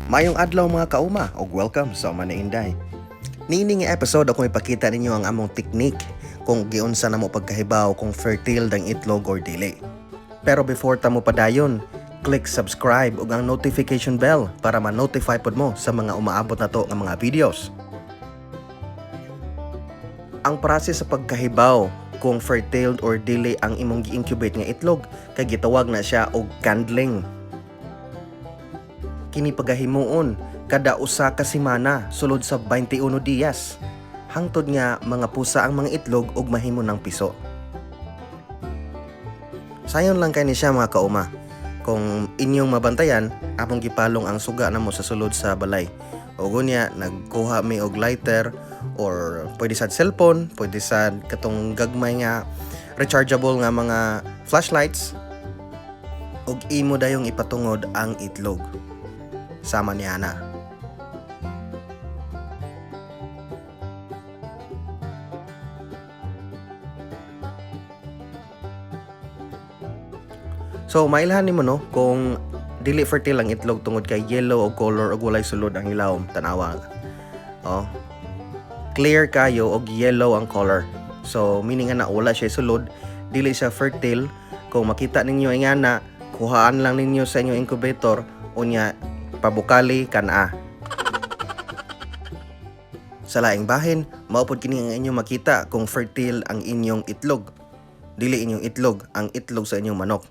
Mayong adlaw mga kauma ug welcome sa Uma na Inday. Niini nga episode ako ipakita ninyo ang among technique kung giunsa namo pagkahibaw kung fertile dang itlog or dili. Pero before ta mo padayon, click subscribe ug ang notification bell para ma-notify pod mo sa mga umaabot na to nga mga videos. Ang process sa pagkahibaw kung fertile or dili ang imong gi-incubate nga itlog kay gitawag na siya og candling. Kini pagahimuon kada usa ka semana sulod sa 21 días. Hangtod nga mga pusa ang mga itlog ug mahimo ng piso. Sayon lang kay ni siya mga kauma. Kung inyong mabantayan, among gipalong ang suga namo sa sulod sa balay. Ug unya nagkuha mi og lighter or pwede sad cellphone, pwede sad katong gagmay nga rechargeable nga mga flashlights ug imo dayong ipatungod ang itlog. Sama niya na. So mailhan nimo no kung dili fertile ang itlog tungod kay yellow og color ug walay sulod ang ilawom tanawa. Oh. Clear kayo og yellow ang color. So meaning nga na wala siya sulod, dili siya fertile. Kung makita ninyo ingana, kuhaan lang ninyo sa inyong incubator unya pabukali kana. Sa laing bahin, mao pod kini ang inyong makita kung fertile ang inyong itlog. Dili inyong itlog, ang itlog sa inyong manok.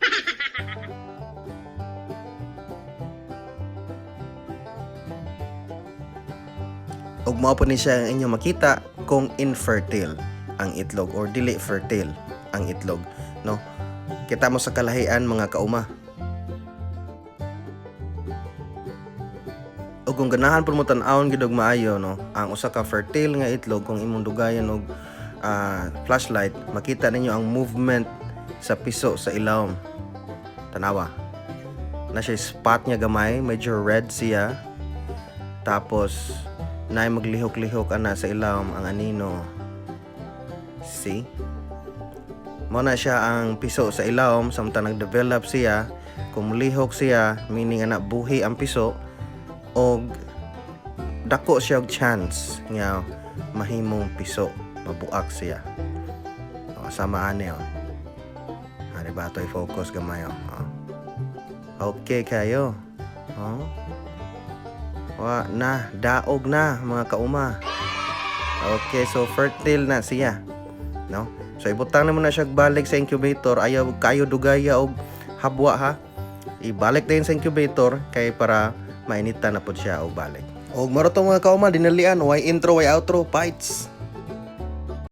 Ug mao pod ni siya ang inyong makita kung infertile ang itlog or dili fertile ang itlog, no? Kita mo sa kalahian mga kauma. O kung ganahan po mo tan-awon gid og maayo no, ang usa ka fertile nga itlog kung imong dugayan og flashlight, makita ninyo ang movement sa piso sa ilawom. Tanawa. Na siya spot niya gamay, medyo red siya. Tapos naay maglihok-lihok ana sa ilawom ang anino. See? Mo na siya ang piso sa ilawom samtang nag-develop siya. Kung lihok siya, meaning ana buhi ang piso. Og dako siya og chance nga mahimong piso, mabuak siya. O, sama ani o. Ano ba ito i-focus gamay o. Okay kayo. O. Wa na, daog na mga kauma. Okay, so fertile na siya. No? So ibutang na mo na siya balik sa incubator, ayaw kayo dugaya og habwa ha. Ibalik din sa incubator kay para mainita na po siya o balik. O maro to mga kauma, dinalian, why intro, why outro, fights.